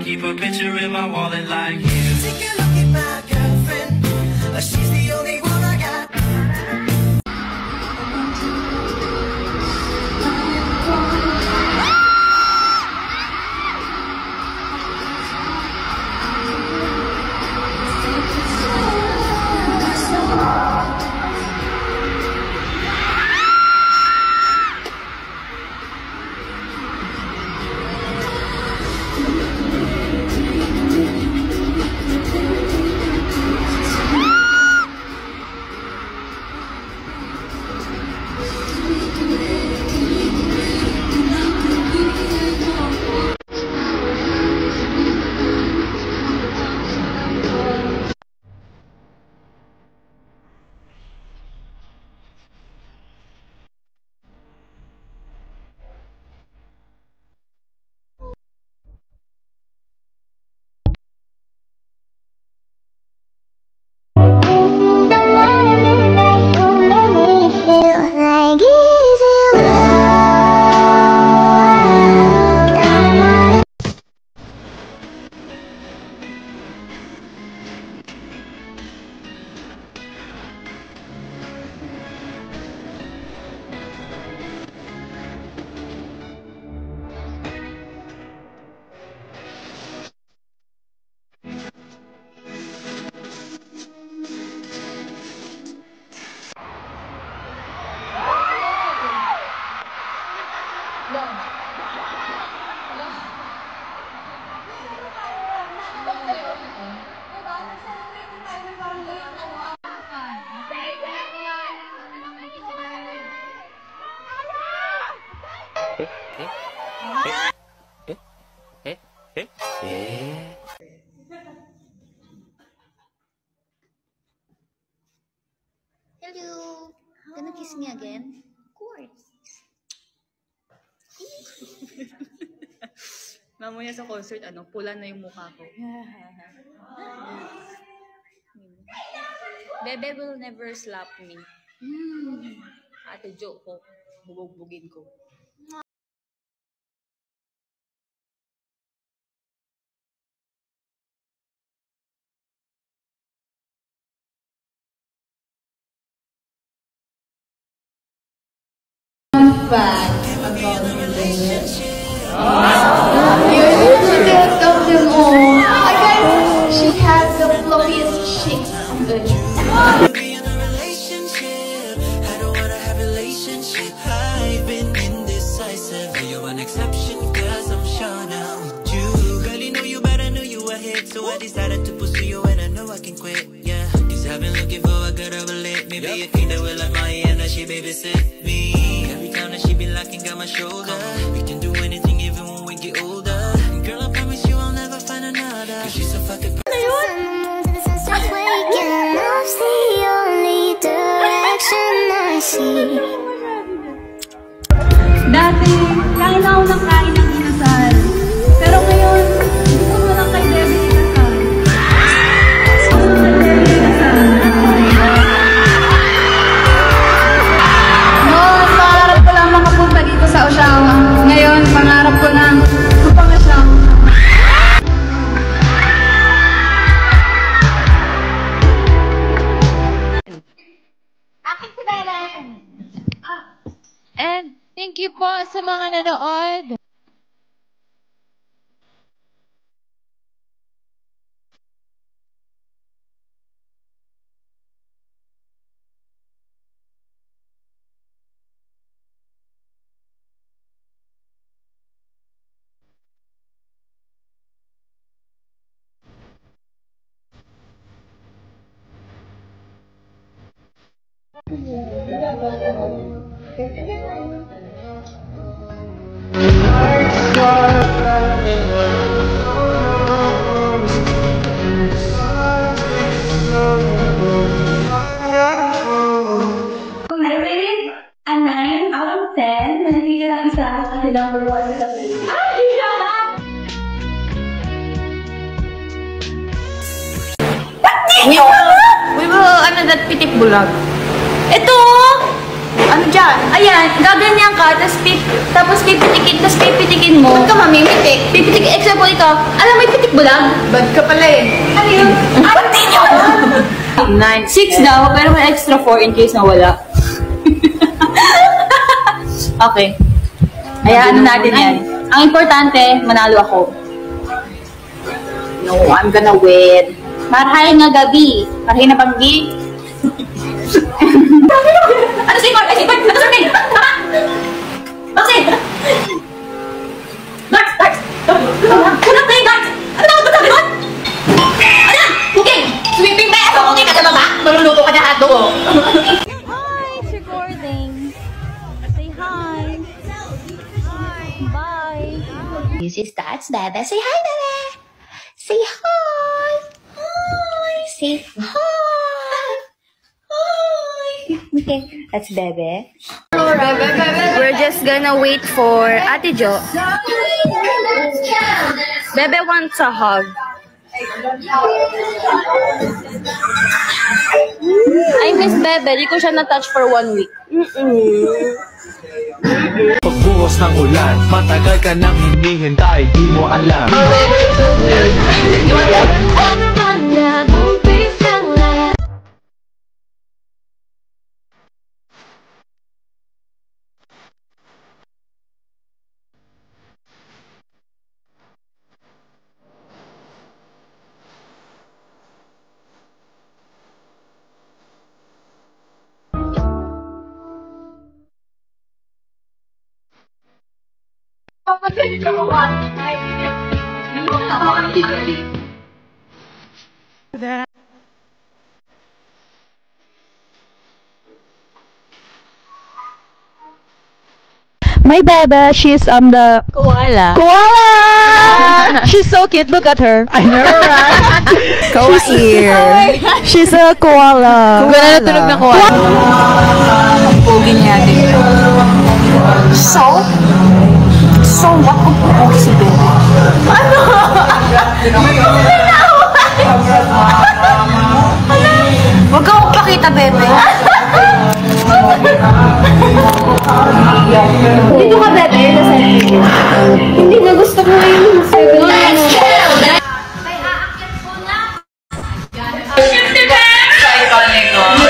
keep a picture in my wallet like you. Take a look at my girlfriend. She's the only one I got. Hello! Gonna kiss me again? Of course. Mamaya sa concert, pula na yung mukha ko. Bebe will never slap me. Ate Jo ko, bubugbugin ko. Fact about relationship. You're the of them all. I guess she has the floppiest cheeks on the Be in a relationship. I don't wanna have relationship. I've been indecisive. You're an exception, cause I'm sure now with you. Girl, you know you better know you were hit. So I decided to pursue you and I know I can quit. Yeah, cause I've been looking for a girl to relate. Maybe a king that will like my and that she babysit me. Every time that she be locking on my shoulder. We can do anything even when we get older. And girl, I promise you I'll never find another. Cause she's so fucking Dati, kain ako ng kain ng inasal. Pero ngayon, gusto mo lang kay Bebe inasal. Gusto mo kay Bebe inasal. Noon, pangarap ko lang makapunta dito sa Oshawa. Ngayon, pangarap ko na mapangasyang. Akin si Belen! And thank you po sa mga nanood. I rated a 9 out of 10. Nandito lang sa number 1 sa Facebook. We will, that pitik bulag. Ito! Ano dyan? dyan? Ayan, gaganyan ka, tapos pipitikin mo. Ba't ka mamimitik? Pipitikin, example ikaw, alam may pitik bulag? Bad ka pala eh. Ano yun? Pati yun! 6 daw, pero may extra 4 in case na wala. Okay. Hayaan natin yan. Ang importante, manalo ako. No, I'm gonna win. Marhay na gabi. Marhay na panggi. Ano si Mark? Ano si Mark? Bakit? Dark! Kulang na yung dark! Ano ba sabi mo? Ano? Cooking! Sweeping ba? Ako cooking ka sa baba? Maluluto ka na hotdog. Hi! It's recording. Say hi. Bye. This is That's Bebe. Say hi, Bebe. Say hi. Hi. Say hi. Hi. Okay, that's Bebe. We're just gonna wait for Ate Jo. Bebe wants a hug. I miss Bebe. Di ko siya na-touch for 1 week. Pagbuhos ng ulan, matagal ka nang hinihintay, di mo alam. My Bebe, she's the koala. Koala! She's so cute. Look at her. I know, right? Kawaii. She's a koala. Wala na tunog na koala. Ang pogi niya din. So what kung pogi si Bebe? Ano? Huwag ka magpakita, Bebe. Dito ka, Bebe. Hindi na gusto ko yung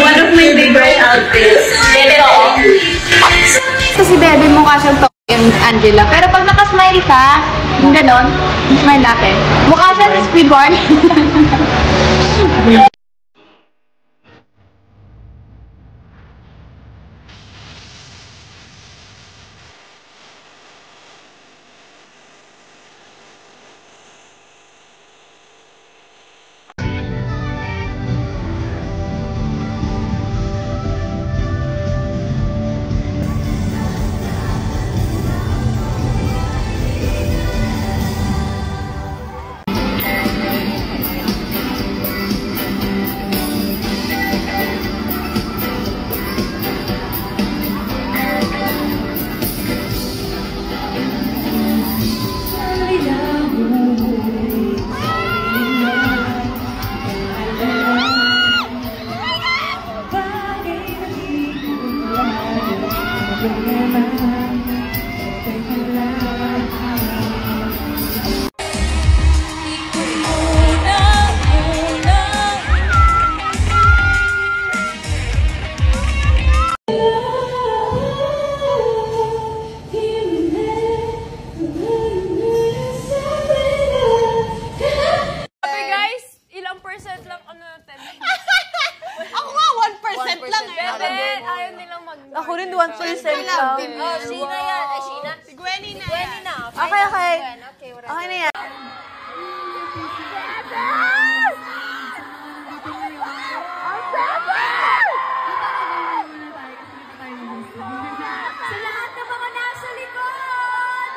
one of my favorite outfits. Kasi Bebe mukha siyang and Angela. Pero pag nakasmile ka, yung ganon, smile natin. Mukha siya sa Squidward. Ako rin 1% lang. Sheena yan. Ay, Sheena? Si Gwenny na yan. Okay. Okay na yan. Sa lahat ng mga nasa likod!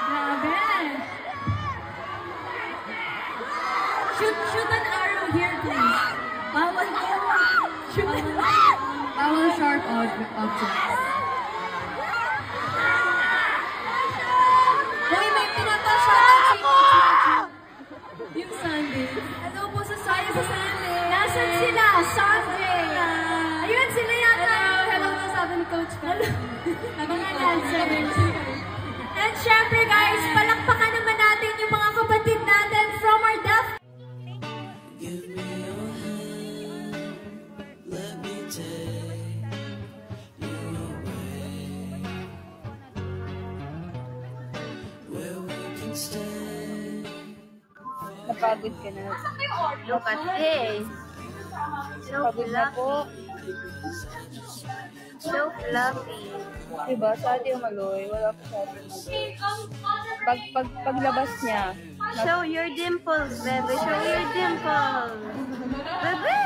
Grabe! Shoot an arrow here, please. Bawal sharp objects. Hoy, may pinata-shot yung Sunday. Hello po sa Sunday. Nasaan sila? Sunday. Ayun. Mga dancers. And syempre guys, palakpakan naman natin yung mga kapatid natin from our deaf. Give me your hand, let me take you away, where we can stay. Napagod ka na. Look at this. So Pagod na po. So fluffy. Diba, sa ating Maloy, wala pa sa ating Maloy. Paglabas niya, Show your dimples, baby. Show your dimples. Baby!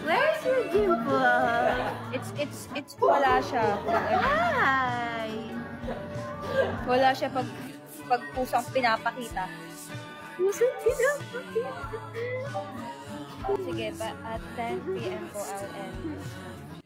Where's your dimple? it's wala siya. Hi! Wala siya pag pusang pinapakita. Sige, at 10 p.m. po I'll end.